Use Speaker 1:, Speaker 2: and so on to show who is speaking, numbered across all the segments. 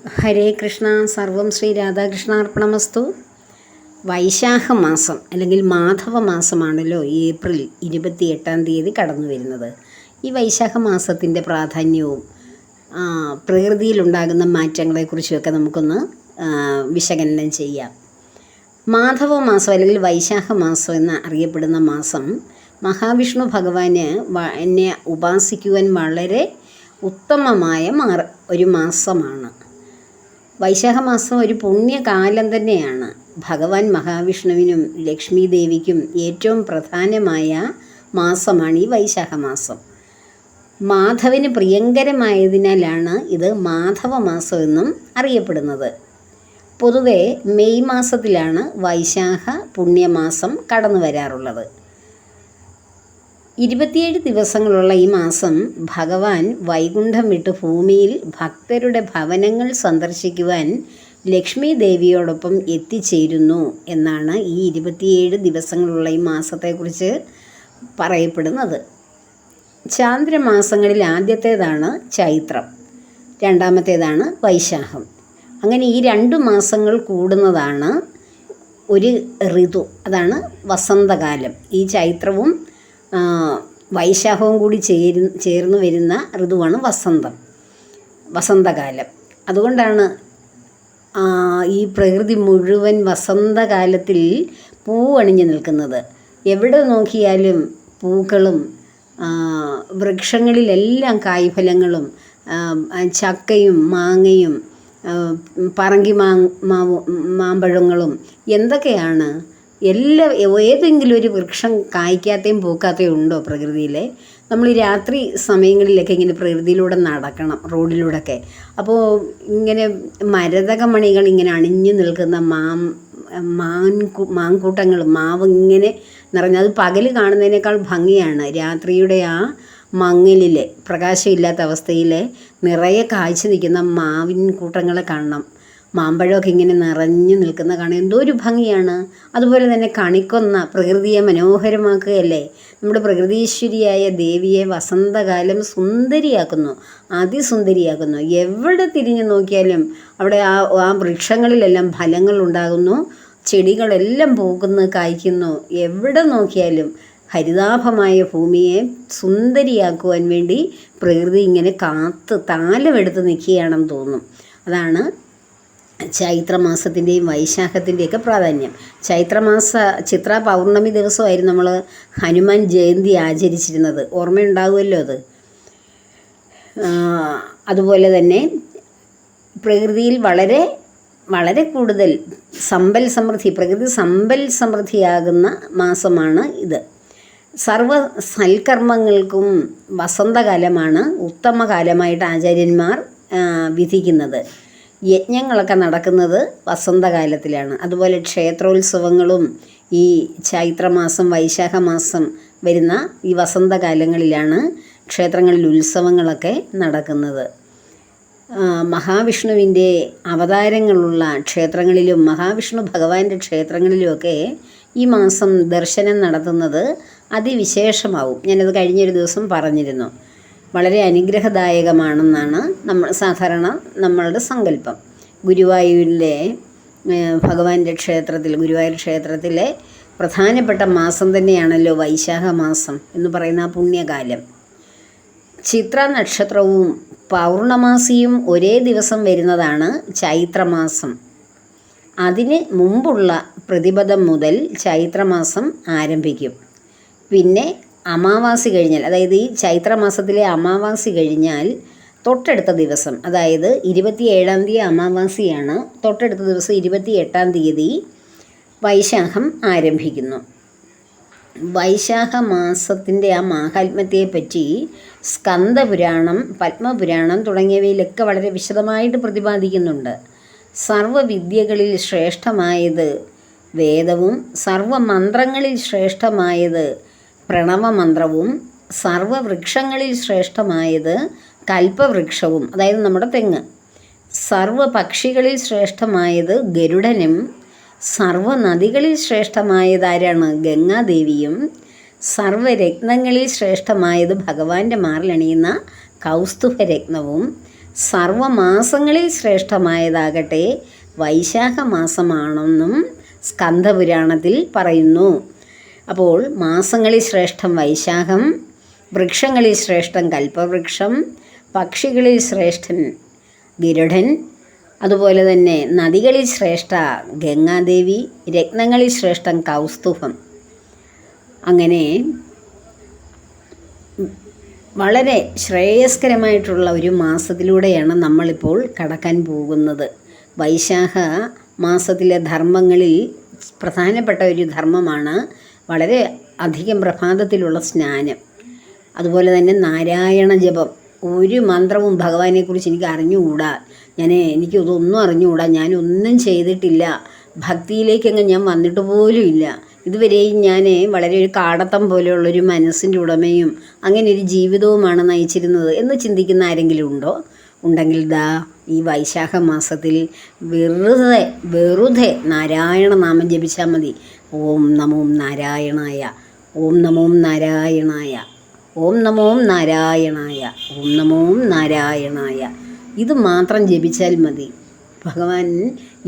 Speaker 1: ഹരേ കൃഷ്ണ. സർവം ശ്രീ രാധാകൃഷ്ണാർപ്പണമസ്തു. വൈശാഖ മാസം അല്ലെങ്കിൽ മാധവ മാസമാണല്ലോ ഏപ്രിൽ 28 കടന്നു വരുന്നത്. ഈ വൈശാഖ മാസത്തിൻ്റെ പ്രാധാന്യവും പ്രകൃതിയിലുണ്ടാകുന്ന മാറ്റങ്ങളെക്കുറിച്ചുമൊക്കെ നമുക്കൊന്ന് വിശകലനം ചെയ്യാം. മാധവ മാസം അല്ലെങ്കിൽ വൈശാഖ മാസം എന്ന് അറിയപ്പെടുന്ന മാസം മഹാവിഷ്ണു ഭഗവാന് എന്നെ ഉപാസിക്കുവാൻ വളരെ ഉത്തമമായ ഒരു മാസമാണ്. വൈശാഖ മാസം ഒരു പുണ്യകാലം തന്നെയാണ്. ഭഗവാൻ മഹാവിഷ്ണുവിനും ലക്ഷ്മി ദേവിക്കും ഏറ്റവും പ്രധാനമായ മാസമാണ് ഈ വൈശാഖ മാസം. മാധവന് പ്രിയങ്കരമായതിനാലാണ് ഇത് മാധവ മാസം എന്നും അറിയപ്പെടുന്നത്. പൊതുവെ മെയ് മാസത്തിലാണ് വൈശാഖ പുണ്യമാസം കടന്നു വരാറുള്ളത്. 27 ദിവസങ്ങളുള്ള ഈ മാസം ഭഗവാൻ വൈകുണ്ഠം വിട്ട് ഭൂമിയിൽ ഭക്തരുടെ ഭവനങ്ങൾ സന്ദർശിക്കുവാൻ ലക്ഷ്മി ദേവിയോടൊപ്പം എത്തിച്ചേരുന്നു എന്നാണ് ഈ 27 ദിവസങ്ങളുള്ള ഈ മാസത്തെക്കുറിച്ച് പറയപ്പെടുന്നത്. ചാന്ദ്രമാസങ്ങളിൽ ആദ്യത്തേതാണ് ചൈത്രം, രണ്ടാമത്തേതാണ് വൈശാഖം. അങ്ങനെ ഈ 2 മാസങ്ങൾ കൂടുന്നതാണ് ഒരു ഋതു, അതാണ് വസന്തകാലം. ഈ ചൈത്രവും വൈശാഖവും കൂടി ചേർന്ന് വരുന്ന ഋതുവാണ് വസന്തകാലം. അതുകൊണ്ടാണ് ഈ പ്രകൃതി മുഴുവൻ വസന്തകാലത്തിൽ പൂവണിഞ്ഞു നിൽക്കുന്നത്. എവിടെ നോക്കിയാലും പൂക്കളും വൃക്ഷങ്ങളിലെല്ലാം കായ്ഫലങ്ങളും ചക്കയും മാങ്ങയും പറങ്കി മാമ്പഴങ്ങളും എന്തൊക്കെയാണ്. ഏതെങ്കിലും ഒരു വൃക്ഷം കായ്ക്കാത്തയും പൂക്കാത്തയും ഉണ്ടോ പ്രകൃതിയിലെ? നമ്മൾ ഈ രാത്രി സമയങ്ങളിലൊക്കെ ഇങ്ങനെ പ്രകൃതിയിലൂടെ നടക്കണം, റോഡിലൂടെയൊക്കെ. അപ്പോൾ ഇങ്ങനെ മരതകമണികൾ ഇങ്ങനെ അണിഞ്ഞു നിൽക്കുന്ന മാങ്കൂട്ടങ്ങളും മാവ് ഇങ്ങനെ നിറഞ്ഞ, അത് പകൽ കാണുന്നതിനേക്കാൾ ഭംഗിയാണ് രാത്രിയുടെ ആ മങ്ങലിൽ, പ്രകാശമില്ലാത്ത അവസ്ഥയിൽ നിറയെ കായ്ച്ചു നിൽക്കുന്ന മാവിൻ കൂട്ടങ്ങളെ കാണണം. മാമ്പഴമൊക്കെ ഇങ്ങനെ നിറഞ്ഞു നിൽക്കുന്ന കാണാൻ എന്തോ ഒരു ഭംഗിയാണ്. അതുപോലെ തന്നെ കണിക്കൊന്ന പ്രകൃതിയെ മനോഹരമാക്കുകയല്ലേ. നമ്മുടെ പ്രകൃതീശ്വരിയായ ദേവിയെ വസന്തകാലം സുന്ദരിയാക്കുന്നു, അതിസുന്ദരിയാക്കുന്നു. എവിടെ തിരിഞ്ഞു നോക്കിയാലും അവിടെ ആ വൃക്ഷങ്ങളിലെല്ലാം ഫലങ്ങൾ ഉണ്ടാകുന്നു, ചെടികളെല്ലാം പൂക്കുന്നു, കായ്ക്കുന്നു. എവിടെ നോക്കിയാലും ഹരിതാഭമായ ഭൂമിയെ സുന്ദരിയാക്കുവാൻ വേണ്ടി പ്രകൃതി ഇങ്ങനെ താലമെടുത്ത് നിൽക്കുകയാണെന്ന് തോന്നും. അതാണ് ചൈത്രമാസത്തിൻ്റെയും വൈശാഖത്തിൻ്റെയൊക്കെ പ്രാധാന്യം. ചിത്ര പൗർണമി ദിവസമായിരുന്നു നമ്മൾ ഹനുമാൻ ജയന്തി ആചരിച്ചിരുന്നത്. ഓർമ്മയുണ്ടാകുമല്ലോ അത്. അതുപോലെ തന്നെ പ്രകൃതിയിൽ വളരെ വളരെ കൂടുതൽ പ്രകൃതി സമ്പൽ സമൃദ്ധിയാകുന്ന മാസമാണ് ഇത്. സർവ സൽക്കർമ്മങ്ങൾക്കും വസന്തകാലമാണ് ഉത്തമകാലമായിട്ട് ആചാര്യന്മാർ വിധിക്കുന്നത്. യജ്ഞങ്ങളൊക്കെ നടക്കുന്നത് വസന്തകാലത്തിലാണ്. അതുപോലെ ക്ഷേത്രോത്സവങ്ങളും ഈ ചൈത്രമാസം വൈശാഖ മാസം വരുന്ന ഈ വസന്തകാലങ്ങളിലാണ് ക്ഷേത്രങ്ങളിൽ ഉത്സവങ്ങളൊക്കെ നടക്കുന്നത്. മഹാവിഷ്ണുവിൻ്റെ അവതാരങ്ങളുള്ള ക്ഷേത്രങ്ങളിലും മഹാവിഷ്ണു ഭഗവാന്റെ ക്ഷേത്രങ്ങളിലുമൊക്കെ ഈ മാസം ദർശനം നടത്തുന്നത് അതിവിശേഷമാവും. ഞാനത് കഴിഞ്ഞൊരു ദിവസം പറഞ്ഞിരുന്നു. വളരെ അനുഗ്രഹദായകമാണെന്നാണ് സാധാരണ നമ്മളുടെ സങ്കല്പം. ഗുരുവായൂരിലെ ഭഗവാന്റെ ഗുരുവായൂർ ക്ഷേത്രത്തിലെ പ്രധാനപ്പെട്ട മാസം തന്നെയാണല്ലോ വൈശാഖ മാസം എന്ന് പറയുന്ന ആ പുണ്യകാലം. ചിത്ര നക്ഷത്രവും പൗർണമാസിയും ഒരേ ദിവസം വരുന്നതാണ് ചൈത്രമാസം. അതിന് മുമ്പുള്ള പ്രതിപദം മുതൽ ചൈത്രമാസം ആരംഭിക്കും. പിന്നെ അമാവാസി കഴിഞ്ഞാൽ, അതായത് ഈ ചൈത്രമാസത്തിലെ അമാവാസി കഴിഞ്ഞാൽ തൊട്ടടുത്ത ദിവസം, അതായത് 27 അമാവാസിയാണ്, തൊട്ടടുത്ത ദിവസം 28 വൈശാഖം ആരംഭിക്കുന്നു. വൈശാഖ മാസത്തിൻ്റെ ആ മാഹാത്മ്യത്തെപ്പറ്റി സ്കന്ദപുരാണം, പത്മപുരാണം തുടങ്ങിയവയിലൊക്കെ വളരെ വിശദമായിട്ട് പ്രതിപാദിക്കുന്നുണ്ട്. സർവവിദ്യകളിൽ ശ്രേഷ്ഠമായത് വേദവും സർവമന്ത്രങ്ങളിൽ ശ്രേഷ്ഠമായത് പ്രണവമന്ത്രവും സർവവൃക്ഷങ്ങളിൽ ശ്രേഷ്ഠമായത് കൽപ്പവൃക്ഷവും, അതായത് നമ്മുടെ തെങ്ങ്, സർവപക്ഷികളിൽ ശ്രേഷ്ഠമായത് ഗരുഡനും സർവനദികളിൽ ശ്രേഷ്ഠമായത് ആരാണ്? ഗംഗാദേവിയും സർവരത്നങ്ങളിൽ ശ്രേഷ്ഠമായത് ഭഗവാന്റെ മാറിലണിയുന്ന കൗസ്തുഭരത്നവും സർവമാസങ്ങളിൽ ശ്രേഷ്ഠമായതാകട്ടെ വൈശാഖ മാസമാണെന്നും സ്കന്ദപുരാണത്തിൽ പറയുന്നു. അപ്പോൾ മാസങ്ങളിൽ ശ്രേഷ്ഠം വൈശാഖം, വൃക്ഷങ്ങളിൽ ശ്രേഷ്ഠം കൽപ്പവൃക്ഷം, പക്ഷികളിൽ ശ്രേഷ്ഠൻ ഗരുഡൻ, അതുപോലെ തന്നെ നദികളിൽ ശ്രേഷ്ഠ ഗംഗാദേവി, രത്നങ്ങളിൽ ശ്രേഷ്ഠം കൗസ്തുഭം. അങ്ങനെ വളരെ ശ്രേയസ്കരമായിട്ടുള്ള ഒരു മാസത്തിലൂടെയാണ് നമ്മളിപ്പോൾ കടക്കാൻ പോകുന്നത്. വൈശാഖ മാസത്തിലെ ധർമ്മങ്ങളിൽ പ്രധാനപ്പെട്ട ഒരു ധർമ്മമാണ് വളരെ അധികം പ്രഭാതത്തിലുള്ള സ്നാനം. അതുപോലെ തന്നെ നാരായണ ജപം. ഒരു മന്ത്രവും ഭഗവാനെക്കുറിച്ച് എനിക്ക് അറിഞ്ഞുകൂടാ, എനിക്കിതൊന്നും അറിഞ്ഞുകൂടാ, ഞാനൊന്നും ചെയ്തിട്ടില്ല, ഭക്തിയിലേക്കങ്ങ് ഞാൻ വന്നിട്ട് പോലും ഇല്ല, ഇതുവരെയും ഞാൻ വളരെ ഒരു കാടത്തം പോലെയുള്ളൊരു മനസ്സിൻ്റെ ഉടമയും അങ്ങനെ ഒരു ജീവിതവുമാണ് നയിച്ചിരുന്നത് എന്ന് ചിന്തിക്കുന്ന ആരെങ്കിലും ഉണ്ടോ? ഉണ്ടെങ്കിൽ ഈ വൈശാഖ മാസത്തിൽ വെറുതെ നാരായണ നാമം ജപിച്ചാൽ മതി. ഓം നമോ നാരായണായ, ഓം നമോ നാരായണായ, ഓം നമോ നാരായണായ, ഓം നമോ നാരായണായ. ഇത് മാത്രം ജപിച്ചാൽ മതി. ഭഗവാൻ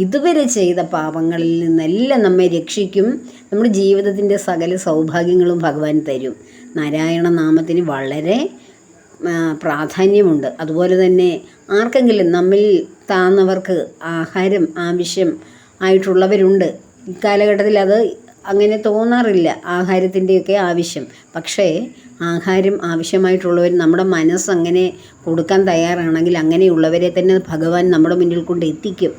Speaker 1: ഇതുവരെ ചെയ്ത പാപങ്ങളിൽ നിന്നെല്ലാം നമ്മെ രക്ഷിക്കും. നമ്മുടെ ജീവിതത്തിൻ്റെ സകല സൗഭാഗ്യങ്ങളും ഭഗവാൻ തരും. നാരായണ നാമത്തിന് വളരെ പ്രാധാന്യമുണ്ട്. അതുപോലെ തന്നെ ആർക്കെങ്കിലും നമ്മിൽ താഴ്ന്നവർക്ക് ആഹാരം ആവശ്യം ആയിട്ടുള്ളവരുണ്ട്. ഇക്കാലഘട്ടത്തിൽ അത് അങ്ങനെ തോന്നാറില്ല, ആഹാരത്തിൻ്റെയൊക്കെ ആവശ്യം. പക്ഷേ ആഹാരം ആവശ്യമായിട്ടുള്ളവർ നമ്മുടെ മനസ്സങ്ങനെ കൊടുക്കാൻ തയ്യാറാണെങ്കിൽ അങ്ങനെയുള്ളവരെ തന്നെ ഭഗവാൻ നമ്മുടെ മുന്നിൽ കൊണ്ട് എത്തിക്കും.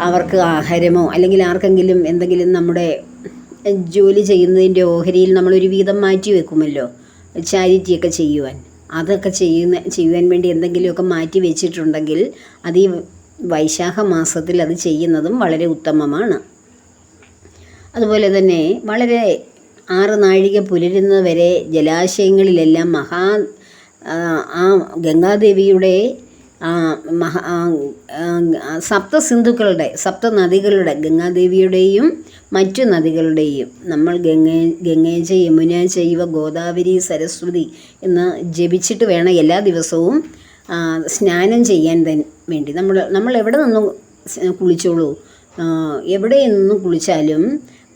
Speaker 1: അവർക്ക് ആഹാരമോ അല്ലെങ്കിൽ ആർക്കെങ്കിലും എന്തെങ്കിലും നമ്മുടെ ജോലി ചെയ്യുന്നതിൻ്റെ ഓഹരിയിൽ നമ്മളൊരു വീതം മാറ്റി വെക്കുമല്ലോ, ചാരിറ്റിയൊക്കെ ചെയ്യുവാൻ. അതൊക്കെ ചെയ്യുവാൻ വേണ്ടി എന്തെങ്കിലുമൊക്കെ മാറ്റി വെച്ചിട്ടുണ്ടെങ്കിൽ അത് ഈ വൈശാഖ മാസത്തിൽ അത് ചെയ്യുന്നതും വളരെ ഉത്തമമാണ്. അതുപോലെ തന്നെ വളരെ 6 നാഴിക പുലരുന്നവരെ ജലാശയങ്ങളിലെല്ലാം ഗംഗാദേവിയുടെ സപ്തനദികളുടെ ഗംഗാദേവിയുടെയും മറ്റു നദികളുടെയും നമ്മൾ ഗംഗേച യമുന ചൈവ ഗോദാവരി സരസ്വതി എന്ന് ജപിച്ചിട്ട് വേണം എല്ലാ ദിവസവും സ്നാനം ചെയ്യാൻ വേണ്ടി. നമ്മൾ എവിടെ നിന്നും കുളിച്ചോളൂ, എവിടെ നിന്ന് കുളിച്ചാലും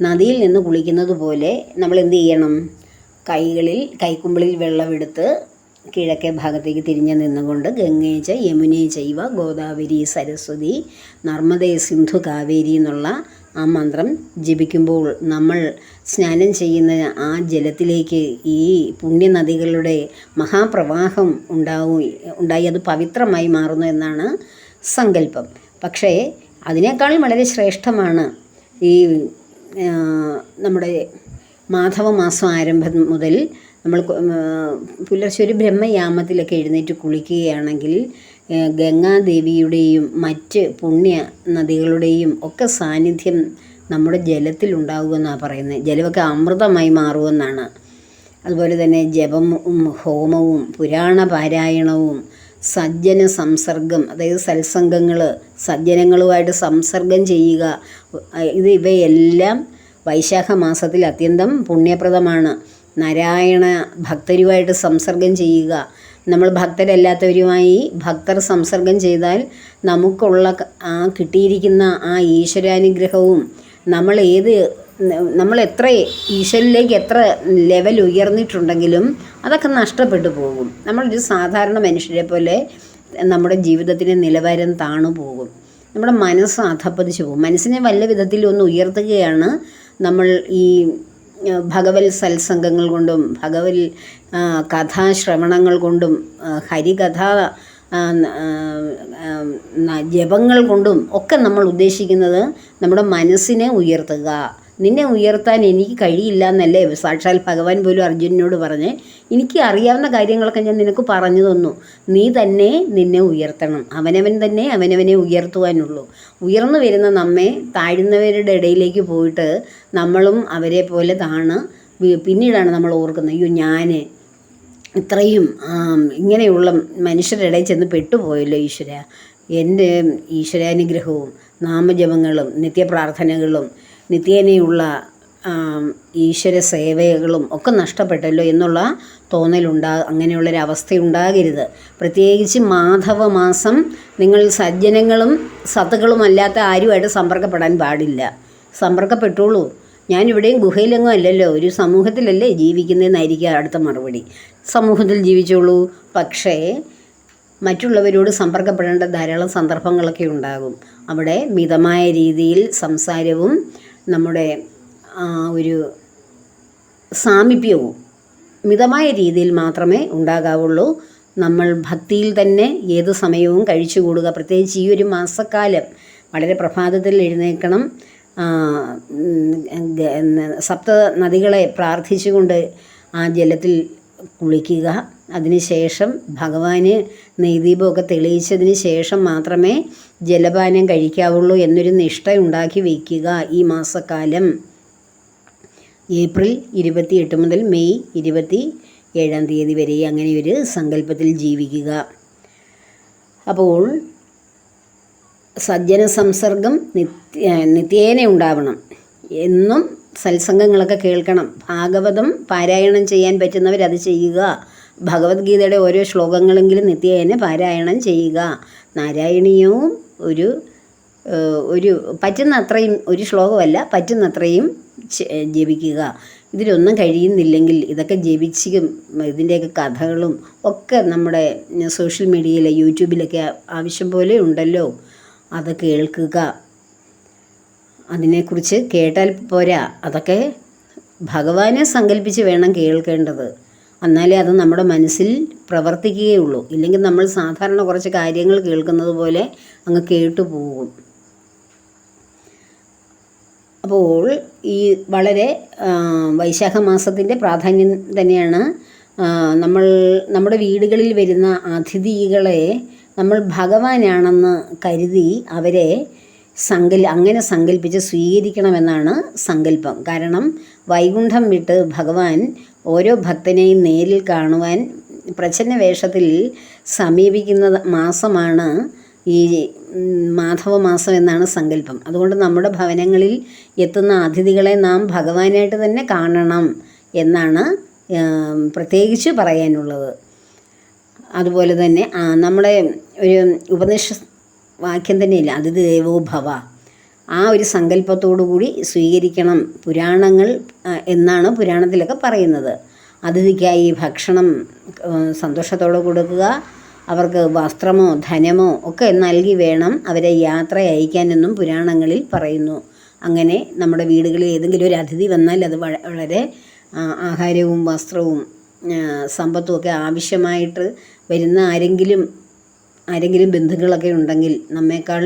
Speaker 1: നദിയിൽ നിന്ന് കുളിക്കുന്നത് പോലെ നമ്മൾ എന്ത് ചെയ്യണം? കൈക്കുമ്പിളിൽ വെള്ളമെടുത്ത് കിഴക്കേ ഭാഗത്തേക്ക് തിരിഞ്ഞ് നിന്നുകൊണ്ട് ഗംഗേച യമുനേ ചൈവ ഗോദാവരി സരസ്വതി നർമ്മദേ സിന്ധു കാവേരി എന്നുള്ള ആ മന്ത്രം ജപിക്കുമ്പോൾ നമ്മൾ സ്നാനം ചെയ്യുന്ന ആ ജലത്തിലേക്ക് ഈ പുണ്യനദികളുടെ മഹാപ്രവാഹം ഉണ്ടായി അത് പവിത്രമായി മാറുന്നു എന്നാണ് സങ്കല്പം. പക്ഷേ അതിനേക്കാളും വളരെ ശ്രേഷ്ഠമാണ് ഈ നമ്മുടെ മാധവമാസം ആരംഭം മുതൽ നമ്മൾ പുലർച്ചെ ഒരു ബ്രഹ്മയാമത്തിലൊക്കെ എഴുന്നേറ്റ് കുളിക്കുകയാണെങ്കിൽ ഗംഗാദേവിയുടെയും മറ്റ് പുണ്യ നദികളുടെയും ഒക്കെ സാന്നിധ്യം നമ്മുടെ ജലത്തിലുണ്ടാകുമെന്നാണ് പറയുന്നത്. ജലമൊക്കെ അമൃതമായി മാറുമെന്നാണ്. അതുപോലെ തന്നെ ജപവും ഹോമവും പുരാണ പാരായണവും സജ്ജന സംസർഗം, അതായത് സത്സംഗങ്ങൾ, സജ്ജനങ്ങളുമായിട്ട് സംസർഗം ചെയ്യുക, ഇവയെല്ലാം വൈശാഖ മാസത്തിൽ അത്യന്തം പുണ്യപ്രദമാണ്. നാരായണ ഭക്തരുമായിട്ട് സംസർഗം ചെയ്യുക. നമ്മൾ ഭക്തരല്ലാത്തവരുമായി ഭക്തർ സംസർഗം ചെയ്താൽ നമുക്കുള്ള കിട്ടിയിരിക്കുന്ന ആ ഈശ്വരാനുഗ്രഹവും നമ്മൾ എത്ര ഈശ്വരനിലേക്ക് എത്ര ലെവൽ ഉയർന്നിട്ടുണ്ടെങ്കിലും അതൊക്കെ നഷ്ടപ്പെട്ടു പോകും. നമ്മളൊരു സാധാരണ മനുഷ്യരെ പോലെ നമ്മുടെ ജീവിതത്തിൻ്റെ നിലവാരം താണു പോകും. നമ്മുടെ മനസ്സ് അധപ്പതിച്ചു പോകും. മനസ്സിനെ വല്ല വിധത്തിലൊന്ന് ഉയർത്തുകയാണ് നമ്മൾ ഈ ഭഗവത് സത്സംഗങ്ങൾ കൊണ്ടും ഭഗവത് കഥാശ്രവണങ്ങൾ കൊണ്ടും ഹരികഥ ജപങ്ങൾ കൊണ്ടും ഒക്കെ നമ്മൾ ഉദ്ദേശിക്കുന്നത് നമ്മുടെ മനസ്സിനെ ഉയർത്തുക. നിന്നെ ഉയർത്താൻ എനിക്ക് കഴിയില്ല എന്നല്ലേ സാക്ഷാൽ ഭഗവാൻ പോലും അർജുനനോട് പറഞ്ഞ്, എനിക്ക് അറിയാവുന്ന കാര്യങ്ങളൊക്കെ ഞാൻ നിനക്ക് പറഞ്ഞു തന്നു, നീ തന്നെ നിന്നെ ഉയർത്തണം. അവനവൻ തന്നെ അവനവനെ ഉയർത്തുവാനുള്ളൂ. ഉയർന്നു വരുന്ന നമ്മെ താഴ്ന്നവരുടെ ഇടയിലേക്ക് പോയിട്ട് നമ്മളും അവരെ പോലെ പിന്നീടാണ് നമ്മൾ ഓർക്കുന്നത്, അയ്യോ ഞാൻ ഇത്രയും ഇങ്ങനെയുള്ള മനുഷ്യരുടെ ഇടയിൽ ചെന്ന് പെട്ടുപോയല്ലോ ഈശ്വര. എൻ്റെ ഈശ്വരാനുഗ്രഹവും നാമജപങ്ങളും നിത്യപ്രാർത്ഥനകളും നിത്യേനയുള്ള ഈശ്വര സേവകളും ഒക്കെ നഷ്ടപ്പെട്ടല്ലോ എന്നുള്ള അങ്ങനെയുള്ളൊരവസ്ഥ ഉണ്ടാകരുത്. പ്രത്യേകിച്ച് മാധവമാസം നിങ്ങൾ സജ്ജനങ്ങളും സത്തുക്കളുമല്ലാത്ത ആരുമായിട്ട് സമ്പർക്കപ്പെടാൻ പാടില്ല. സമ്പർക്കപ്പെട്ടോളൂ. ഞാനിവിടെയും ഗുഹയിലെങ്ങും അല്ലല്ലോ, ഒരു സമൂഹത്തിലല്ലേ ജീവിക്കുന്നതെന്നായിരിക്കും അടുത്ത മറുപടി. സമൂഹത്തിൽ ജീവിച്ചോളൂ, പക്ഷേ മറ്റുള്ളവരോട് സമ്പർക്കപ്പെടേണ്ട ധാരാളം സന്ദർഭങ്ങളൊക്കെ ഉണ്ടാകും. അവിടെ മിതമായ രീതിയിൽ സംസാരവും നമ്മുടെ ഒരു സാമീപ്യവും മിതമായ രീതിയിൽ മാത്രമേ ഉണ്ടാകാവുള്ളൂ. നമ്മൾ ഭക്തിയിൽ തന്നെ ഏത് സമയവും കഴിച്ചുകൂടുക. പ്രത്യേകിച്ച് ഈ ഒരു മാസക്കാലം വളരെ പ്രഭാതത്തിൽ എഴുന്നേൽക്കണം. സപ്ത നദികളെ പ്രാർത്ഥിച്ചുകൊണ്ട് ആ ജലത്തിൽ കുളിക്കുക. അതിനുശേഷം ഭഗവാന് നെയ്ദീപമൊക്കെ തെളിയിച്ചതിന് ശേഷം മാത്രമേ ജലപാനം കഴിക്കാവുള്ളൂ എന്നൊരു നിഷ്ഠ ഉണ്ടാക്കി വയ്ക്കുക. ഈ മാസക്കാലം ഏപ്രിൽ 28 മുതൽ മെയ് 27 വരെ അങ്ങനെ ഒരു സങ്കല്പത്തിൽ ജീവിക്കുക. അപ്പോൾ സജ്ജന സംസർഗം നിത്യേന ഉണ്ടാവണം. എന്നും സത്സംഗങ്ങളൊക്കെ കേൾക്കണം. ഭാഗവതം പാരായണം ചെയ്യാൻ പറ്റുന്നവരത് ചെയ്യുക. ഭഗവത്ഗീതയുടെ ഓരോ ശ്ലോകങ്ങളെങ്കിലും നിത്യേന പാരായണം ചെയ്യുക. നാരായണീയവും ഒരു പറ്റുന്ന അത്രയും, ഒരു ശ്ലോകമല്ല, പറ്റുന്നത്രയും ജപിക്കുക. ഇതിലൊന്നും കഴിയുന്നില്ലെങ്കിൽ ഇതൊക്കെ ജപിച്ചും ഇതിൻ്റെയൊക്കെ കഥകളും ഒക്കെ നമ്മുടെ സോഷ്യൽ മീഡിയയിലെ യൂട്യൂബിലൊക്കെ ആവശ്യം പോലെ ഉണ്ടല്ലോ, അത് കേൾക്കുക. അതിനെക്കുറിച്ച് കേട്ടാൽ പോരാ, അതൊക്കെ ഭഗവാനെ സങ്കല്പിച്ച് വേണം കേൾക്കേണ്ടത്. എന്നാലേ അത് നമ്മുടെ മനസ്സിൽ പ്രവർത്തിക്കുകയുള്ളൂ. ഇല്ലെങ്കിൽ നമ്മൾ സാധാരണ കുറച്ച് കാര്യങ്ങൾ കേൾക്കുന്നത് പോലെ അങ്ങ് കേട്ടുപോകും. അപ്പോൾ ഈ വളരെ വൈശാഖ മാസത്തിൻ്റെ പ്രാധാന്യം തന്നെയാണ്. നമ്മുടെ വീടുകളിൽ വരുന്ന അതിഥികളെ നമ്മൾ ഭഗവാനാണെന്ന് കരുതി അവരെ അങ്ങനെ സങ്കല്പിച്ച് സ്വീകരിക്കണമെന്നാണ് സങ്കല്പം. കാരണം വൈകുണ്ഠം വിട്ട് ഭഗവാൻ ഓരോ ഭക്തനെയും നേരിൽ കാണുവാൻ പ്രച്ഛന്ന വേഷത്തിൽ സമീപിക്കുന്ന മാസമാണ് ഈ മാധവമാസം എന്നാണ് സങ്കല്പം. അതുകൊണ്ട് നമ്മുടെ ഭവനങ്ങളിൽ എത്തുന്ന അതിഥികളെ നാം ഭഗവാനായിട്ട് തന്നെ കാണണം എന്നാണ് പ്രത്യേകിച്ച് പറയാനുള്ളത്. അതുപോലെ തന്നെ നമ്മുടെ ഒരു ഉപനിഷ വാക്യം തന്നെയില്ല, അതിഥി ദേവോ ഭവ, ആ ഒരു സങ്കല്പത്തോടു കൂടി സ്വീകരിക്കണം പുരാണങ്ങൾ എന്നാണ് പുരാണത്തിലൊക്കെ പറയുന്നത്. അതിഥിക്കായി ഭക്ഷണം സന്തോഷത്തോടെ കൊടുക്കുക, അവർക്ക് വസ്ത്രമോ ധനമോ ഒക്കെ നൽകി വേണം അവരെ യാത്ര അയക്കാനെന്നും പുരാണങ്ങളിൽ പറയുന്നു. അങ്ങനെ നമ്മുടെ വീടുകളിൽ ഏതെങ്കിലും ഒരു അതിഥി വന്നാൽ അത് വളരെ ആഹാരവും വസ്ത്രവും സമ്പത്തും ഒക്കെ ആവശ്യമായിട്ട് വരുന്ന ആരെങ്കിലും ബന്ധുക്കളൊക്കെ ഉണ്ടെങ്കിൽ, നമ്മേക്കാൾ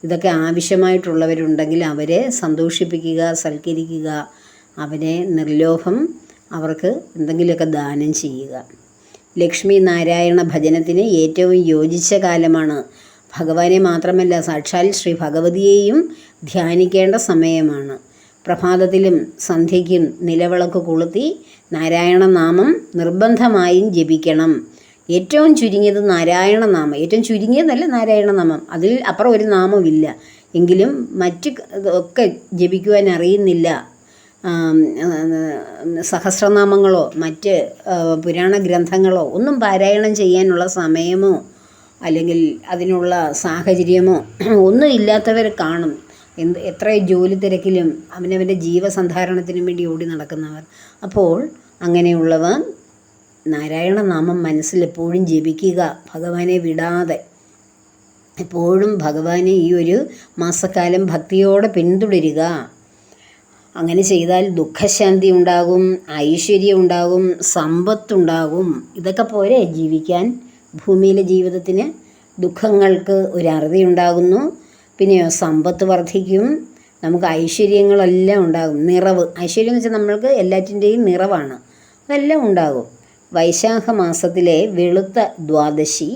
Speaker 1: ഇതൊക്കെ ആവശ്യമായിട്ടുള്ളവരുണ്ടെങ്കിൽ അവരെ സന്തോഷിപ്പിക്കുക, സൽക്കരിക്കുക, അവരെ നിർലോഭം അവർക്ക് എന്തെങ്കിലുമൊക്കെ ദാനം ചെയ്യുക. ലക്ഷ്മി നാരായണ ഭജനത്തിന് ഏറ്റവും യോജിച്ച കാലമാണ്. ഭഗവാനെ മാത്രമല്ല, സാക്ഷാൽ ശ്രീ ഭഗവതിയെയും ധ്യാനിക്കേണ്ട സമയമാണ്. പ്രഭാതത്തിലും സന്ധ്യയ്ക്കും നിലവിളക്ക് കൊളുത്തി നാരായണ നാമം നിർബന്ധമായും ജപിക്കണം. ഏറ്റവും ചുരുങ്ങിയത് നാരായണ നാമം, ഏറ്റവും ചുരുങ്ങിയതല്ല നാരായണ നാമം, അതിൽ അപ്പുറം ഒരു നാമമില്ല. എങ്കിലും മറ്റ് ഒക്കെ ജപിക്കുവാൻ അറിയുന്നില്ല, സഹസ്രനാമങ്ങളോ മറ്റ് പുരാണ ഗ്രന്ഥങ്ങളോ ഒന്നും പാരായണം ചെയ്യാനുള്ള സമയമോ അല്ലെങ്കിൽ അതിനുള്ള സാഹചര്യമോ ഒന്നും ഇല്ലാത്തവർ കാണും. എത്ര ജോലി തിരക്കിലും അവനവൻ്റെ ജീവസന്ധാരണത്തിനും വേണ്ടി ഓടി നടക്കുന്നവർ. അപ്പോൾ അങ്ങനെയുള്ളവർ നാരായണ നാമം മനസ്സിലെപ്പോഴും ജപിക്കുക, ഭഗവാനെ വിടാതെ. എപ്പോഴും ഭഗവാനെ ഈ ഒരു മാസക്കാലം ഭക്തിയോടെ പിന്തുടരുക. അങ്ങനെ ചെയ്താൽ ദുഃഖശാന്തി ഉണ്ടാകും, ഐശ്വര്യം ഉണ്ടാകും, സമ്പത്തുണ്ടാകും. ഇതൊക്കെ പോരെ ജീവിക്കാൻ? ഭൂമിയിലെ ജീവിതത്തിന് ദുഃഖങ്ങൾക്ക് ഒരു അറുതി ഉണ്ടാകുന്നു, പിന്നെയോ സമ്പത്ത് വർദ്ധിക്കും, നമുക്ക് ഐശ്വര്യങ്ങളെല്ലാം ഉണ്ടാകും. നിറവ്, ഐശ്വര്യം എന്ന് വെച്ചാൽ നമ്മൾക്ക് എല്ലാറ്റിൻ്റെയും നിറവാണ്, അതെല്ലാം ഉണ്ടാകും. വൈശാഖ മാസത്തിലെ വെളുത്ത ദ്വാദശി,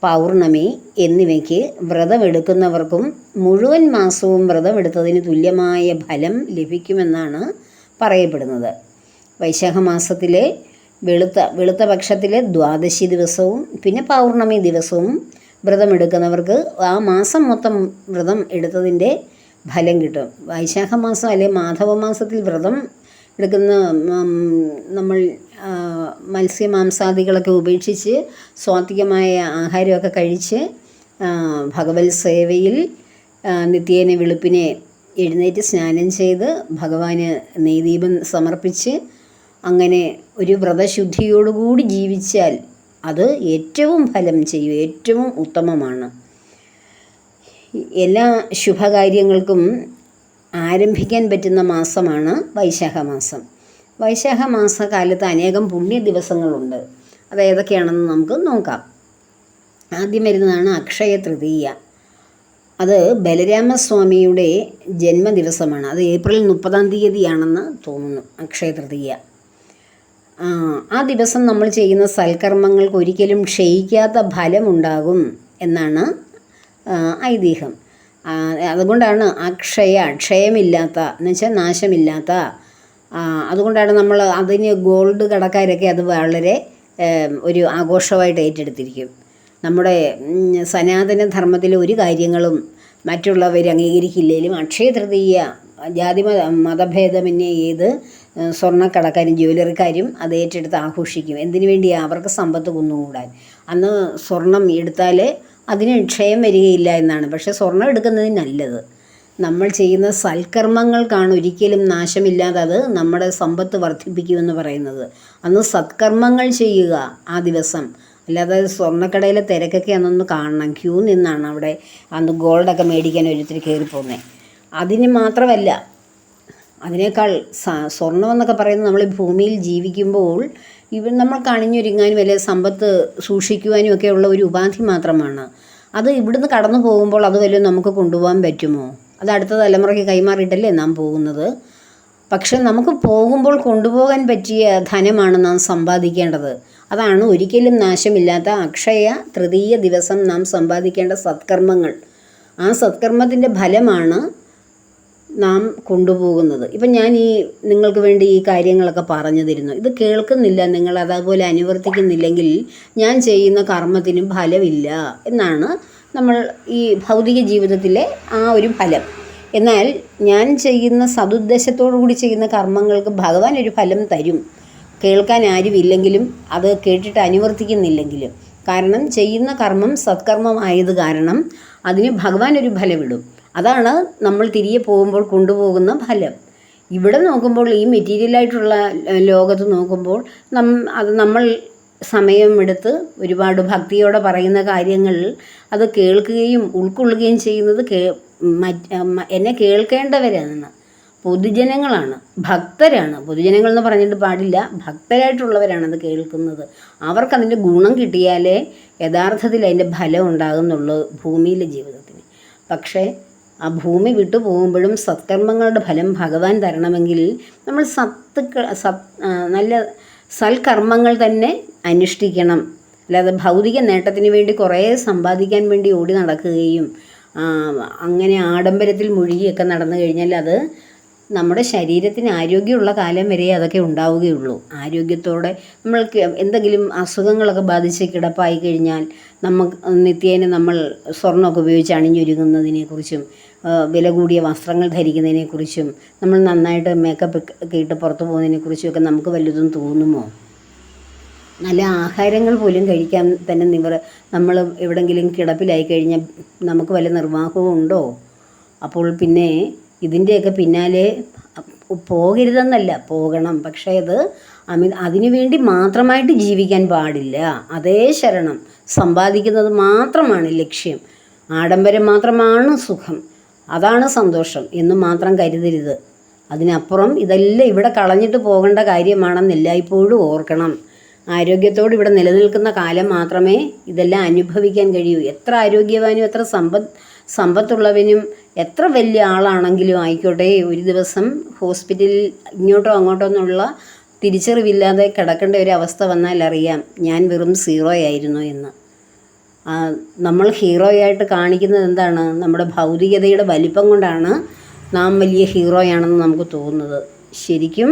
Speaker 1: പൗർണമി എന്നിവയ്ക്ക് വ്രതമെടുക്കുന്നവർക്കും മുഴുവൻ മാസവും വ്രതമെടുത്തതിന് തുല്യമായ ഫലം ലഭിക്കുമെന്നാണ് പറയപ്പെടുന്നത്. വൈശാഖ മാസത്തിലെ വെളുത്ത പക്ഷത്തിലെ ദ്വാദശി ദിവസവും പിന്നെ പൗർണമി ദിവസവും വ്രതമെടുക്കുന്നവർക്ക് ആ മാസം മൊത്തം വ്രതം എടുത്തതിൻ്റെ ഫലം കിട്ടും. വൈശാഖ മാസം അല്ലെങ്കിൽ മാധവ മാസത്തിൽ വ്രതം എടുക്കുന്ന നമ്മൾ മത്സ്യമാംസാദികളൊക്കെ ഉപേക്ഷിച്ച് സാത്വികമായ ആഹാരമൊക്കെ കഴിച്ച് ഭഗവത് സേവയിൽ നിത്യേന വെളുപ്പിനെ എഴുന്നേറ്റ് സ്നാനം ചെയ്ത് ഭഗവാന് നെയ്ദീപം സമർപ്പിച്ച് അങ്ങനെ ഒരു വ്രതശുദ്ധിയോടുകൂടി ജീവിച്ചാൽ അത് ഏറ്റവും ഫലം ചെയ്യും, ഏറ്റവും ഉത്തമമാണ്. എല്ലാ ശുഭകാര്യങ്ങൾക്കും ആരംഭിക്കാൻ പറ്റുന്ന മാസമാണ് വൈശാഖ മാസം. വൈശാഖ മാസകാലത്ത് അനേകം പുണ്യ ദിവസങ്ങളുണ്ട്. അത് ഏതൊക്കെയാണെന്ന് നമുക്ക് നോക്കാം. ആദ്യം വരുന്നതാണ് അക്ഷയ തൃതീയ. അത് ബലരാമസ്വാമിയുടെ ജന്മദിവസമാണ്. അത് ഏപ്രിൽ 30 തോന്നുന്നു അക്ഷയ തൃതീയ. ആ ദിവസം നമ്മൾ ചെയ്യുന്ന സൽക്കർമ്മങ്ങൾക്ക് ഒരിക്കലും ക്ഷയിക്കാത്ത ഫലമുണ്ടാകും എന്നാണ് ഐതിഹ്യം. അതുകൊണ്ടാണ് ക്ഷയമില്ലാത്ത എന്നുവെച്ചാൽ നാശമില്ലാത്ത. അതുകൊണ്ടാണ് നമ്മൾ അതിന് ഗോൾഡ് കടക്കാരൊക്കെ അത് വളരെ ഒരു ആഘോഷമായിട്ട് ഏറ്റെടുത്തിരിക്കും. നമ്മുടെ സനാതനധർമ്മത്തിൽ ഒരു കാര്യങ്ങളും മറ്റുള്ളവർ അംഗീകരിക്കില്ലെങ്കിലും അക്ഷയ തൃതീയ ജാതി മതഭേദമന്യേ ഏത് സ്വർണ്ണക്കടക്കാരും ജ്വല്ലറിക്കാരും അത് ഏറ്റെടുത്ത് ആഘോഷിക്കും. എന്തിനു വേണ്ടിയാണ്? അവർക്ക് സമ്പത്ത് കുന്നുകൂടാൻ. അന്ന് സ്വർണം എടുത്താൽ അതിന് ക്ഷയം വരികയില്ല എന്നാണ്. പക്ഷേ സ്വർണം എടുക്കുന്നത് നല്ലത്. നമ്മൾ ചെയ്യുന്ന സൽക്കർമ്മങ്ങൾക്കാണ് ഒരിക്കലും നാശമില്ലാതെ അത് നമ്മുടെ സമ്പത്ത് വർദ്ധിപ്പിക്കുമെന്ന് പറയുന്നത്. അന്ന് സത്കർമ്മങ്ങൾ ചെയ്യുക ആ ദിവസം. അല്ലാതെ സ്വർണ്ണക്കടയിലെ തിരക്കൊക്കെ അന്നൊന്ന് കാണണം. ക്യൂ നിന്നാണ് അവിടെ അന്ന് ഗോൾഡൊക്കെ മേടിക്കാൻ ഓരോരുത്തർ കയറിപ്പോകുന്നത്. അതിന് മാത്രമല്ല, അതിനേക്കാൾ സ്വർണ്ണമെന്നൊക്കെ പറയുന്നത് നമ്മൾ ഭൂമിയിൽ ജീവിക്കുമ്പോൾ നമ്മൾക്ക് അണിഞ്ഞൊരുങ്ങാനും അല്ലെ സമ്പത്ത് സൂക്ഷിക്കുവാനും ഒക്കെയുള്ള ഒരു ഉപാധി മാത്രമാണ്. അത് ഇവിടുന്ന് കടന്നു പോകുമ്പോൾ അത് വല്ലതും നമുക്ക് കൊണ്ടുപോകാൻ പറ്റുമോ? അത് അടുത്ത തലമുറയ്ക്ക് കൈമാറിയിട്ടല്ലേ നാം പോകുന്നത്. പക്ഷെ നമുക്ക് പോകുമ്പോൾ കൊണ്ടുപോകാൻ പറ്റിയ ധനമാണ് നാം സമ്പാദിക്കേണ്ടത്. അതാണ് ഒരിക്കലും നാശമില്ലാത്ത അക്ഷയ തൃതീയ ദിവസം നാം സമ്പാദിക്കേണ്ട സത്കർമ്മങ്ങൾ. ആ സത്കർമ്മത്തിൻ്റെ ഫലമാണ് നാം കൊണ്ടുപോകുന്നത്. ഇപ്പം ഞാൻ നിങ്ങൾക്ക് വേണ്ടി ഈ കാര്യങ്ങളൊക്കെ പറഞ്ഞു തരുന്നു. ഇത് കേൾക്കുന്നില്ല, നിങ്ങൾ അതേപോലെ അനുവർത്തിക്കുന്നില്ലെങ്കിൽ ഞാൻ ചെയ്യുന്ന കർമ്മത്തിനും ഫലമില്ല എന്നാണ് നമ്മൾ ഈ ഭൗതിക ജീവിതത്തിലെ ആ ഒരു ഫലം. എന്നാൽ ഞാൻ ചെയ്യുന്ന സതുദ്ദേശത്തോടു കൂടി ചെയ്യുന്ന കർമ്മങ്ങൾക്ക് ഭഗവാൻ ഒരു ഫലം തരും. കേൾക്കാൻ ആരുമില്ലെങ്കിലും അത് കേട്ടിട്ട് അനുവർത്തിക്കുന്നില്ലെങ്കിലും. കാരണം ചെയ്യുന്ന കർമ്മം സത്കർമ്മമായത് കാരണം അതിന് ഭഗവാൻ ഒരു ഫലമിടും. അതാണ് നമ്മൾ തിരികെ പോകുമ്പോൾ കൊണ്ടുപോകുന്ന ഫലം. ഇവിടെ നോക്കുമ്പോൾ ഈ മെറ്റീരിയലായിട്ടുള്ള ലോകത്ത് നോക്കുമ്പോൾ അത് നമ്മൾ സമയമെടുത്ത് ഒരുപാട് ഭക്തിയോടെ പറയുന്ന കാര്യങ്ങൾ അത് കേൾക്കുകയും ഉൾക്കൊള്ളുകയും ചെയ്യുന്നത് എന്നെ കേൾക്കേണ്ടവരാണ്, പൊതുജനങ്ങളാണ്, ഭക്തരാണ്. പൊതുജനങ്ങൾ എന്ന് പറഞ്ഞിട്ട് പാടില്ല, ഭക്തരായിട്ടുള്ളവരാണ് അത് കേൾക്കുന്നത്. അവർക്കതിൻ്റെ ഗുണം കിട്ടിയാലേ യഥാർത്ഥത്തിൽ അതിൻ്റെ ഫലം ഉണ്ടാകുന്നുള്ളൂ ഭൂമിയിലെ ജീവിതത്തിന്. പക്ഷേ ആ ഭൂമി വിട്ടു പോകുമ്പോഴും സത്കർമ്മങ്ങളുടെ ഫലം ഭഗവാൻ തരണമെങ്കിൽ നമ്മൾ നല്ല സൽക്കർമ്മങ്ങൾ തന്നെ അനുഷ്ഠിക്കണം. അല്ലാതെ ഭൗതിക നേട്ടത്തിന് വേണ്ടി കുറേ സമ്പാദിക്കാൻ വേണ്ടി ഓടി നടക്കുകയും അങ്ങനെ ആഡംബരത്തിൽ മുഴുകിയൊക്കെ നടന്നു കഴിഞ്ഞാൽ അത് നമ്മുടെ ശരീരത്തിന് ആരോഗ്യമുള്ള കാലം വരെ അതൊക്കെ ഉണ്ടാവുകയുള്ളൂ. ആരോഗ്യത്തോടെ നമ്മൾക്ക് എന്തെങ്കിലും അസുഖങ്ങളൊക്കെ ബാധിച്ച് കിടപ്പായി കഴിഞ്ഞാൽ നിത്യേന നമ്മൾ സ്വർണ്ണമൊക്കെ ഉപയോഗിച്ച് അണിഞ്ഞൊരുങ്ങുന്നതിനെക്കുറിച്ചും വില കൂടിയ വസ്ത്രങ്ങൾ ധരിക്കുന്നതിനെക്കുറിച്ചും നമ്മൾ നന്നായിട്ട് മേക്കപ്പ് ഒക്കെ ഇട്ട് പുറത്തു പോകുന്നതിനെക്കുറിച്ചും ഒക്കെ നമുക്ക് വല്ലതും തോന്നുമോ? നല്ല ആഹാരങ്ങൾ പോലും കഴിക്കാൻ തന്നെ നമ്മൾ എവിടെയെങ്കിലും കിടപ്പിലായി കഴിഞ്ഞാൽ നമുക്ക് വല്ല നിർവാഹവും ഉണ്ടോ? അപ്പോൾ പിന്നെ ഇതിൻ്റെയൊക്കെ പിന്നാലെ പോകരുതെന്നല്ല, പോകണം. പക്ഷേ അത് അതിനു വേണ്ടി മാത്രമായിട്ട് ജീവിക്കാൻ പാടില്ല. അതേ ശരണം. സമ്പാദിക്കുന്നത് മാത്രമാണ് ലക്ഷ്യം, ആഡംബരം മാത്രമാണ് സുഖം, അതാണ് സന്തോഷം എന്ന് മാത്രം കരുതരുത്. അതിനപ്പുറം ഇതെല്ലാം ഇവിടെ കളഞ്ഞിട്ട് പോകേണ്ട കാര്യമാണെന്ന് എല്ലായ്പ്പോഴും ഓർക്കണം. ആരോഗ്യത്തോട് ഇവിടെ നിലനിൽക്കുന്ന കാലം മാത്രമേ ഇതെല്ലാം അനുഭവിക്കാൻ കഴിയൂ. എത്ര ആരോഗ്യവാനും എത്ര സമ്പത്തുള്ളവനും എത്ര വലിയ ആളാണെങ്കിലും ആയിക്കോട്ടെ, ഒരു ദിവസം ഹോസ്പിറ്റലിൽ ഇങ്ങോട്ടോ അങ്ങോട്ടോ എന്നുള്ള തിരിച്ചറിവില്ലാതെ കിടക്കേണ്ട ഒരു അവസ്ഥ വന്നാൽ അറിയാം ഞാൻ വെറും സീറോ ആയിരുന്നു എന്ന്. നമ്മൾ ഹീറോയായിട്ട് കാണിക്കുന്നത് എന്താണ്? നമ്മുടെ ഭൗതികതയുടെ വലിപ്പം കൊണ്ടാണ് നാം വലിയ ഹീറോയാണെന്ന് നമുക്ക് തോന്നുന്നത്. ശരിക്കും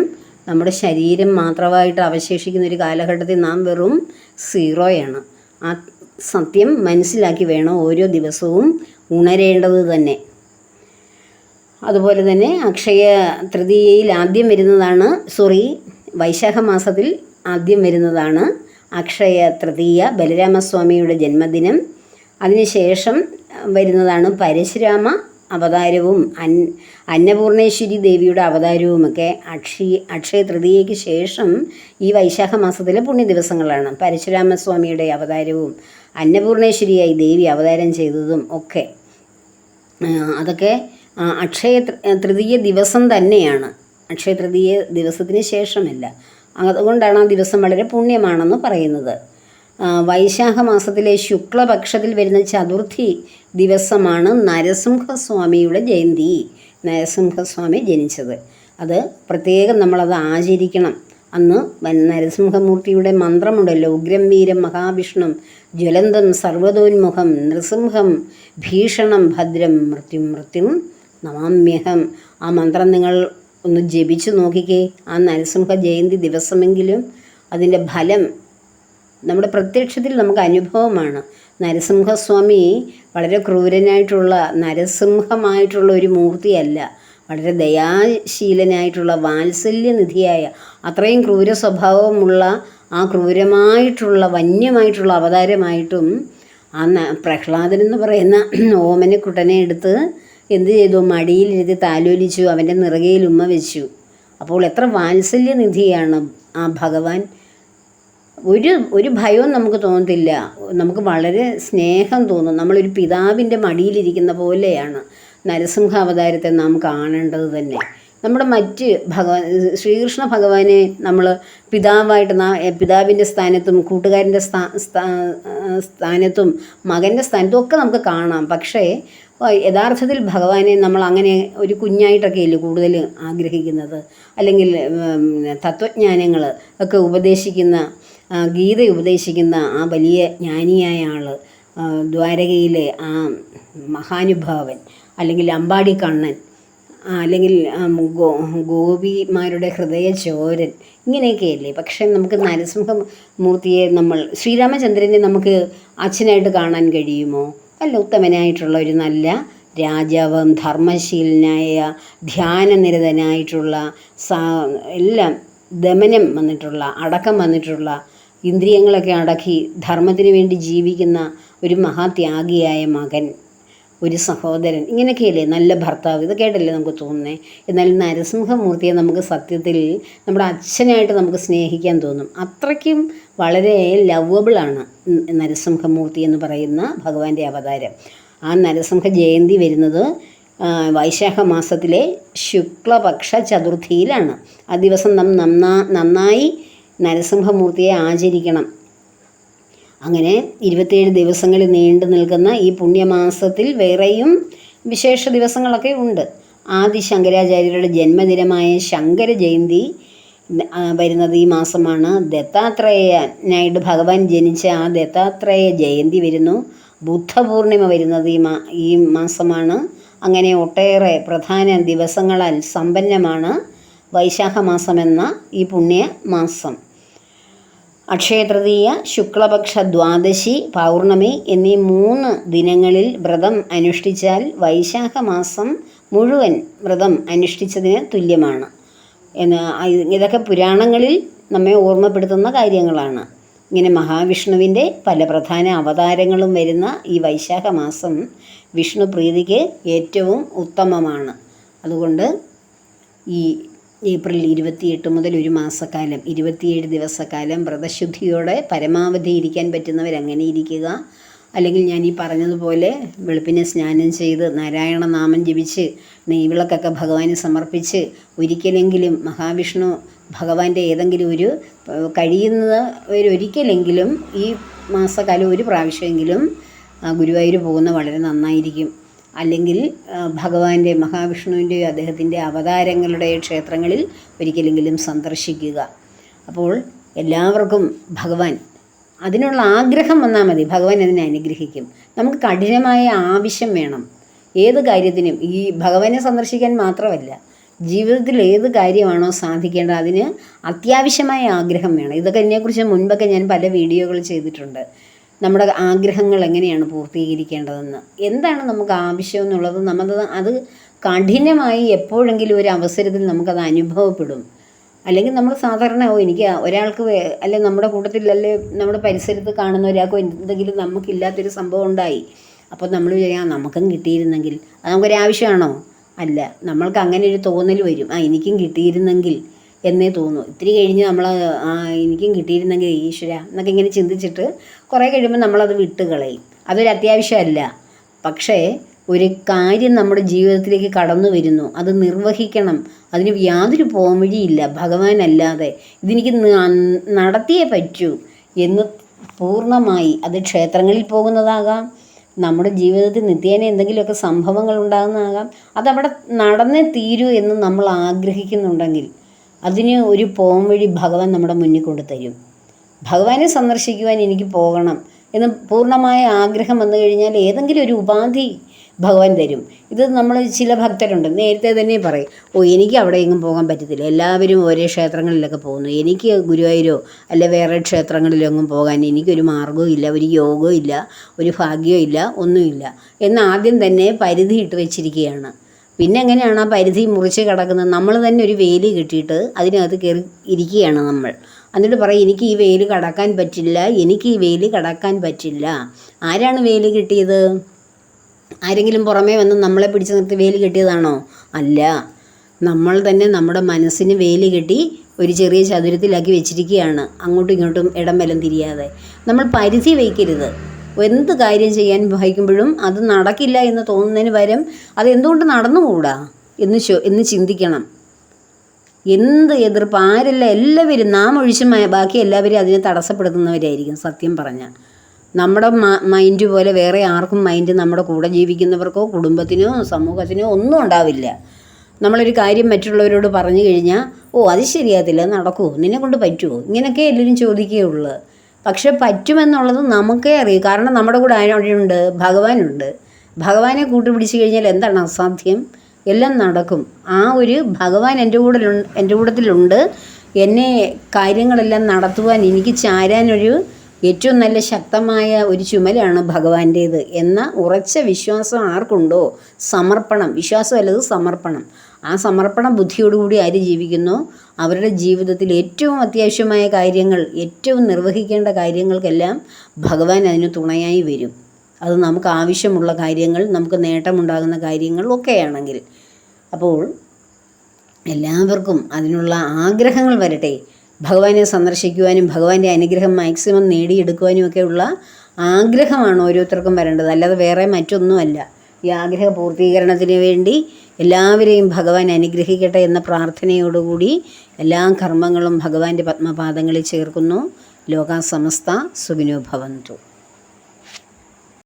Speaker 1: നമ്മുടെ ശരീരം മാത്രമായിട്ട് അവശേഷിക്കുന്ന ഒരു കാലഘട്ടത്തിൽ നാം വെറും സീറോയാണ്. ആ സത്യം മനസ്സിലാക്കി വേണം ഓരോ ദിവസവും ഉണരേണ്ടത് തന്നെ. അതുപോലെ തന്നെ അക്ഷയ തൃതീയയിൽ ആദ്യം വരുന്നതാണ്, വൈശാഖ മാസത്തിൽ ആദ്യം വരുന്നതാണ് അക്ഷയ തൃതീയ, ബലരാമസ്വാമിയുടെ ജന്മദിനം. അതിനുശേഷം വരുന്നതാണ് പരശുരാമ അവതാരവും അന്നപൂർണേശ്വരി ദേവിയുടെ അവതാരവുമൊക്കെ അക്ഷയ തൃതീയയ്ക്ക് ശേഷം ഈ വൈശാഖ മാസത്തിലെ പുണ്യ ദിവസങ്ങളാണ്. പരശുരാമസ്വാമിയുടെ അവതാരവും അന്നപൂർണേശ്വരിയായി ദേവി അവതാരം ചെയ്തതും ഒക്കെ അതൊക്കെ അക്ഷയ തൃതീയ ദിവസം തന്നെയാണ്, അക്ഷയ തൃതീയ ദിവസത്തിന് ശേഷമല്ല. അതുകൊണ്ടാണ് ആ ദിവസം വളരെ പുണ്യമാണെന്ന് പറയുന്നത്. വൈശാഖ മാസത്തിലെ ശുക്ലപക്ഷത്തിൽ വരുന്ന ചതുർത്ഥി ദിവസമാണ് നരസിംഹസ്വാമിയുടെ ജയന്തി. നരസിംഹസ്വാമി ജനിച്ചത്, അത് പ്രത്യേകം നമ്മളത് ആചരിക്കണം. അന്ന് നരസിംഹമൂർത്തിയുടെ മന്ത്രമുണ്ടല്ലോ, ഉഗ്രം വീരം മഹാവിഷ്ണു ജ്വലന്തം സർവതോന്മുഖം നൃസിംഹം ഭീഷണം ഭദ്രം മൃത്യും നമാമ്യഹം. ആ മന്ത്രം നിങ്ങൾ ഒന്ന് ജപിച്ചു നോക്കിക്കേ. ആ നരസിംഹ ജയന്തി ദിവസമെങ്കിലും അതിൻ്റെ ഫലം നമ്മുടെ പ്രത്യക്ഷത്തിൽ നമുക്ക് അനുഭവമാണ്. നരസിംഹസ്വാമി വളരെ ക്രൂരനായിട്ടുള്ള നരസിംഹമായിട്ടുള്ള ഒരു മൂർത്തിയല്ല, വളരെ ദയാശീലനായിട്ടുള്ള വാത്സല്യനിധിയായ, അത്രയും ക്രൂര സ്വഭാവമുള്ള ആ ക്രൂരമായിട്ടുള്ള വന്യമായിട്ടുള്ള അവതാരമായിട്ടും ആ പ്രഹ്ലാദനെന്ന് പറയുന്ന ഓമനക്കുട്ടനെ എടുത്ത് എന്ത് ചെയ്തു, മടിയിലിരുത്തി താലോലിച്ചു, അവൻ്റെ നിറകയിൽ ഉമ്മ വെച്ചു. അപ്പോൾ എത്ര വാത്സല്യനിധിയാണ് ആ ഭഗവാൻ. ഒരു ഭയവും നമുക്ക് തോന്നത്തില്ല, നമുക്ക് വളരെ സ്നേഹം തോന്നും. നമ്മളൊരു പിതാവിൻ്റെ മടിയിലിരിക്കുന്ന പോലെയാണ് നരസിംഹ അവതാരത്തെ നാം കാണേണ്ടത് തന്നെ. നമ്മുടെ മറ്റ് ശ്രീകൃഷ്ണ ഭഗവാനെ നമ്മൾ പിതാവായിട്ട് പിതാവിൻ്റെ സ്ഥാനത്തും കൂട്ടുകാരൻ്റെ സ്ഥാനത്തും മകൻ്റെ സ്ഥാനത്തും ഒക്കെ നമുക്ക് കാണാം. പക്ഷേ യഥാർത്ഥത്തിൽ ഭഗവാനെ നമ്മൾ അങ്ങനെ ഒരു കുഞ്ഞായിട്ടൊക്കെയല്ലേ കൂടുതൽ ആഗ്രഹിക്കുന്നത്. അല്ലെങ്കിൽ തത്വജ്ഞാനങ്ങൾ ഒക്കെ ഉപദേശിക്കുന്ന, ഗീത ഉപദേശിക്കുന്ന ആ വലിയ ജ്ഞാനിയായ ആൾ, ദ്വാരകയിലെ ആ മഹാനുഭാവൻ, അല്ലെങ്കിൽ അമ്പാടി കണ്ണൻ, അല്ലെങ്കിൽ ഗോപിമാരുടെ ഹൃദയചോരൻ, ഇങ്ങനെയൊക്കെയല്ലേ. പക്ഷേ നമുക്ക് നരസിംഹമൂർത്തിയെ ശ്രീരാമചന്ദ്രനെ നമുക്ക് അച്ഛനായിട്ട് കാണാൻ കഴിയുമോ? അല്ല, ഉത്തമനായിട്ടുള്ള ഒരു നല്ല രാജാവും ധർമ്മശീലനായ ധ്യാനനിരതനായിട്ടുള്ള എല്ലാം ദമനം വന്നിട്ടുള്ള, അടക്കം വന്നിട്ടുള്ള, ഇന്ദ്രിയങ്ങളൊക്കെ അടക്കി ധർമ്മത്തിന് വേണ്ടി ജീവിക്കുന്ന ഒരു മഹാത്യാഗിയായ മകൻ, ഒരു സഹോദരൻ, ഇങ്ങനെയൊക്കെയല്ലേ നല്ല ഭർത്താവ്. ഇതൊക്കെയായിട്ടല്ലേ നമുക്ക് തോന്നുന്നത്. എന്നാൽ നരസിംഹമൂർത്തിയെ നമുക്ക് സത്യത്തിൽ നമ്മുടെ അച്ഛനായിട്ട് നമുക്ക് സ്നേഹിക്കാൻ തോന്നും. അത്രയ്ക്കും വളരെ ലവബിളാണ് നരസിംഹമൂർത്തി എന്ന് പറയുന്ന ഭഗവാന്റെ അവതാരം. ആ നരസിംഹ ജയന്തി വരുന്നത് വൈശാഖ മാസത്തിലെ ശുക്ലപക്ഷ ചതുർത്ഥിയിലാണ്. ആ ദിവസം നന്നായി നരസിംഹമൂർത്തിയെ ആചരിക്കണം. അങ്ങനെ 27 ദിവസങ്ങളിൽ നീണ്ടു നിൽക്കുന്ന ഈ പുണ്യമാസത്തിൽ വേറെയും വിശേഷ ദിവസങ്ങളൊക്കെ ഉണ്ട്. ആദി ശങ്കരാചാര്യരുടെ ജന്മദിനമായ ശങ്കര ജയന്തി വരുന്നത് ഈ മാസമാണ്. ദത്താത്രേയനായിട്ട് ഭഗവാൻ ജനിച്ച ആ ദത്താത്രേയ ജയന്തി വരുന്നു. ബുദ്ധപൂർണിമ വരുന്നത് ഈ മാസമാണ്. അങ്ങനെ ഒട്ടേറെ പ്രധാന ദിവസങ്ങളാൽ സമ്പന്നമാണ് വൈശാഖ മാസമെന്ന ഈ പുണ്യ മാസം. അക്ഷയതൃതീയ, ശുക്ലപക്ഷ ദ്വാദശി, പൗർണമി എന്നീ 3 ദിനങ്ങളിൽ വ്രതം അനുഷ്ഠിച്ചാൽ വൈശാഖ മാസം മുഴുവൻ വ്രതം അനുഷ്ഠിച്ചതിന് തുല്യമാണ്. ഇതൊക്കെ പുരാണങ്ങളിൽ നമ്മെ ഓർമ്മപ്പെടുത്തുന്ന കാര്യങ്ങളാണ്. ഇങ്ങനെ മഹാവിഷ്ണുവിൻ്റെ പല പ്രധാന അവതാരങ്ങളും വരുന്ന ഈ വൈശാഖ മാസം വിഷ്ണു പ്രീതിക്ക് ഏറ്റവും ഉത്തമമാണ്. അതുകൊണ്ട് ഈ ഏപ്രിൽ 28 മുതൽ ഒരു മാസക്കാലം 27 ദിവസക്കാലം വ്രതശുദ്ധിയോടെ പരമാവധി ഇരിക്കാൻ പറ്റുന്നവരങ്ങനെ ഇരിക്കുക. അല്ലെങ്കിൽ ഞാൻ ഈ പറഞ്ഞതുപോലെ വെളുപ്പിനെ സ്നാനം ചെയ്ത് നാരായണ നാമം ജപിച്ച് നെയ്വിളക്കൊക്കെ ഭഗവാന് സമർപ്പിച്ച് ഒരിക്കലെങ്കിലും മഹാവിഷ്ണു ഭഗവാന്റെ ഏതെങ്കിലും ഒരിക്കലെങ്കിലും ഈ മാസക്കാലം ഒരു പ്രാവശ്യമെങ്കിലും ഗുരുവായൂർ പോകുന്നത് വളരെ നന്നായിരിക്കും. അല്ലെങ്കിൽ ഭഗവാന്റെ മഹാവിഷ്ണുവിൻ്റെയോ അദ്ദേഹത്തിൻ്റെ അവതാരങ്ങളുടെ ക്ഷേത്രങ്ങളിൽ ഒരിക്കലെങ്കിലും സന്ദർശിക്കുക. അപ്പോൾ എല്ലാവർക്കും ഭഗവാൻ അതിനുള്ള ആഗ്രഹം വന്നാൽ മതി, ഭഗവാൻ അതിനെ അനുഗ്രഹിക്കും. നമുക്ക് കഠിനമായ ആവശ്യം വേണം ഏത് കാര്യത്തിനും. ഈ ഭഗവാനെ സന്ദർശിക്കാൻ മാത്രമല്ല, ജീവിതത്തിൽ ഏത് കാര്യമാണോ സാധിക്കേണ്ടത് അതിന് അത്യാവശ്യമായ ആഗ്രഹം വേണം. ഇതൊക്കെ ഇതിനെക്കുറിച്ച് മുൻപൊക്കെ ഞാൻ പല വീഡിയോകൾ ചെയ്തിട്ടുണ്ട്. നമ്മുടെ ആഗ്രഹങ്ങൾ എങ്ങനെയാണ് പൂർത്തീകരിക്കേണ്ടതെന്ന്, എന്താണ് നമുക്ക് ആവശ്യം എന്നുള്ളത് അത് കഠിനമായി എപ്പോഴെങ്കിലും ഒരു അവസരത്തിൽ നമുക്കത് അനുഭവപ്പെടും. അല്ലെങ്കിൽ നമ്മൾ സാധാരണ എനിക്ക് ഒരാൾക്ക് അല്ലെങ്കിൽ നമ്മുടെ കൂട്ടത്തിൽ നമ്മുടെ പരിസരത്ത് കാണുന്ന ഒരാൾക്ക് എന്തെങ്കിലും നമുക്കില്ലാത്തൊരു സംഭവം ഉണ്ടായി, അപ്പോൾ നമ്മൾ വിചാരിക്കാം നമുക്കും കിട്ടിയിരുന്നെങ്കിൽ. അത് നമുക്കൊരാവശ്യമാണോ? അല്ല. നമ്മൾക്ക് അങ്ങനെ ഒരു തോന്നൽ വരും, എനിക്കും കിട്ടിയിരുന്നെങ്കിൽ എന്നേ തോന്നൂ. ഇത്തിരി കഴിഞ്ഞ് നമ്മൾ എനിക്കും കിട്ടിയിരുന്നെങ്കിൽ ഈശ്വര എന്നൊക്കെ ഇങ്ങനെ ചിന്തിച്ചിട്ട് കുറേ കഴിയുമ്പോൾ നമ്മളത് വിട്ട് കളയും. അതൊരു അത്യാവശ്യമല്ല. പക്ഷേ ഒരു കാര്യം നമ്മുടെ ജീവിതത്തിലേക്ക് കടന്നു വരുന്നു, അത് നിർവഹിക്കണം. അതിന് യാതൊരു പോംവഴിയില്ല ഭഗവാനല്ലാതെ. ഇതെനിക്ക് നടത്തിയേ പറ്റൂ എന്ന് പൂർണ്ണമായി, അത് ക്ഷേത്രങ്ങളിൽ പോകുന്നതാകാം, നമ്മുടെ ജീവിതത്തിൽ നിത്യേന എന്തെങ്കിലുമൊക്കെ സംഭവങ്ങൾ ഉണ്ടാകുന്നതാകാം, അതവിടെ നടന്നേ തീരൂ എന്ന് നമ്മൾ ആഗ്രഹിക്കുന്നുണ്ടെങ്കിൽ അതിന് ഒരു പോംവഴി ഭഗവാൻ നമ്മുടെ മുന്നിൽ കൊണ്ടുതരും. ഭഗവാനെ സന്ദർശിക്കുവാൻ എനിക്ക് പോകണം എന്ന് പൂർണ്ണമായ ആഗ്രഹം വന്നു കഴിഞ്ഞാൽ ഏതെങ്കിലും ഒരു ഉപാധി ഭഗവാൻ തരും. ഇത് നമ്മൾ ചില ഭക്തരുണ്ട് നേരത്തെ തന്നെ പറയും, എനിക്ക് അവിടെ എങ്ങും പോകാൻ പറ്റത്തില്ല, എല്ലാവരും ഒരേ ക്ഷേത്രങ്ങളിലൊക്കെ പോകുന്നു, എനിക്ക് ഗുരുവായൂരോ അല്ലെ വേറെ ക്ഷേത്രങ്ങളിലൊന്നും പോകാൻ എനിക്കൊരു മാർഗ്ഗവും ഇല്ല, ഒരു യോഗവും ഇല്ല, ഒരു ഭാഗ്യവും ഇല്ല, ഒന്നുമില്ല എന്ന് ആദ്യം തന്നെ പരിധി ഇട്ട് വെച്ചിരിക്കുകയാണ്. പിന്നെ എങ്ങനെയാണ് ആ പരിധി മുറിച്ച് കിടക്കുന്നത്? നമ്മൾ തന്നെ ഒരു വേലി കെട്ടിയിട്ട് അതിനകത്ത് കയറി ഇരിക്കുകയാണ് നമ്മൾ. എന്നിട്ട് പറയും എനിക്ക് ഈ വേലി കടക്കാൻ പറ്റില്ല, എനിക്ക് ഈ വേലി കടക്കാൻ പറ്റില്ല. ആരാണ് വേലി കെട്ടിയത്? ആരെങ്കിലും പുറമേ വന്ന് നമ്മളെ പിടിച്ച് നിർത്തി വേലി കെട്ടിയതാണോ? അല്ല. നമ്മൾ തന്നെ നമ്മുടെ മനസ്സിന് വേലി കെട്ടി ഒരു ചെറിയ ചതുരത്തിലാക്കി വെച്ചിരിക്കുകയാണ്, അങ്ങോട്ടും ഇങ്ങോട്ടും ഇടം വലം തിരിയാതെ. നമ്മൾ പരിധി വയ്ക്കരുത്. എന്ത് കാര്യം ചെയ്യാൻ വഹിക്കുമ്പോഴും അത് നടക്കില്ല എന്ന് തോന്നുന്നതിന് പകരം അത് എന്തുകൊണ്ട് നടന്നുകൂടാ എന്ന് ചിന്തിക്കണം. എന്ത് എതിർപ്പ് ആരെല്ലാം എല്ലാവരും നാം ഒഴിച്ച് ബാക്കി എല്ലാവരും അതിനെ തടസ്സപ്പെടുത്തുന്നവരായിരിക്കും. സത്യം പറഞ്ഞാൽ നമ്മുടെ മൈൻഡ് പോലെ വേറെ ആർക്കും മൈൻഡ് നമ്മുടെ കൂടെ ജീവിക്കുന്നവർക്കോ കുടുംബത്തിനോ സമൂഹത്തിനോ ഒന്നും ഉണ്ടാവില്ല. നമ്മളൊരു കാര്യം മറ്റുള്ളവരോട് പറഞ്ഞു കഴിഞ്ഞാൽ അത് ശരിയാകത്തില്ല, നടക്കുമോ, നിന്നെ കൊണ്ട് പറ്റുമോ, ഇങ്ങനെയൊക്കെ എല്ലാവരും ചോദിക്കുകയുള്ളൂ. പക്ഷെ പറ്റുമെന്നുള്ളത് നമുക്കേ അറിയൂ. കാരണം നമ്മുടെ കൂടെ ആരുണ്ട്? ഭഗവാനുണ്ട്. ഭഗവാനെ കൂട്ടുപിടിച്ച് കഴിഞ്ഞാൽ എന്താണ് അസാധ്യം? എല്ലാം നടക്കും. ആ ഒരു ഭഗവാൻ എൻ്റെ കൂട്ടത്തിലുണ്ട്. എന്നെ കാര്യങ്ങളെല്ലാം നടത്തുവാൻ എനിക്ക് ചാരാനൊരു ഏറ്റവും നല്ല ശക്തമായ ഒരു ചുമലാണ് ഭഗവാന്റേത് എന്ന ഉറച്ച വിശ്വാസം ആർക്കുണ്ടോ, സമർപ്പണം, വിശ്വാസമല്ലത് സമർപ്പണം, ആ സമർപ്പണ ബുദ്ധിയോടുകൂടി ആര് ജീവിക്കുന്നോ അവരുടെ ജീവിതത്തിൽ ഏറ്റവും അത്യാവശ്യമായ കാര്യങ്ങൾ, ഏറ്റവും നിർവഹിക്കേണ്ട കാര്യങ്ങൾക്കെല്ലാം ഭഗവാൻ അതിന് തുണയായി വരും. അത് നമുക്ക് ആവശ്യമുള്ള കാര്യങ്ങൾ, നമുക്ക് നേട്ടമുണ്ടാകുന്ന കാര്യങ്ങൾ ഒക്കെയാണെങ്കിൽ. അപ്പോൾ എല്ലാവർക്കും അതിനുള്ള ആഗ്രഹങ്ങൾ വരട്ടെ. ഭഗവാനെ സന്ദർശിക്കുവാനും ഭഗവാന്റെ അനുഗ്രഹം മാക്സിമം നേടിയെടുക്കുവാനും ഒക്കെയുള്ള ആഗ്രഹമാണ് ഓരോരുത്തർക്കും വരേണ്ടത്, അല്ലാതെ വേറെ മറ്റൊന്നുമല്ല. ഈ ആഗ്രഹ പൂർത്തീകരണത്തിന് വേണ്ടി എല്ലാവരെയും ഭഗവാൻ അനുഗ്രഹിക്കട്ടെ എന്ന പ്രാർത്ഥനയോടുകൂടി എല്ലാ കർമ്മങ്ങളും ഭഗവാന്റെ പത്മപാദങ്ങളിൽ ചേർക്കുന്നു. ലോകാ സമസ്ത സുഖിനോ ഭവന്തു.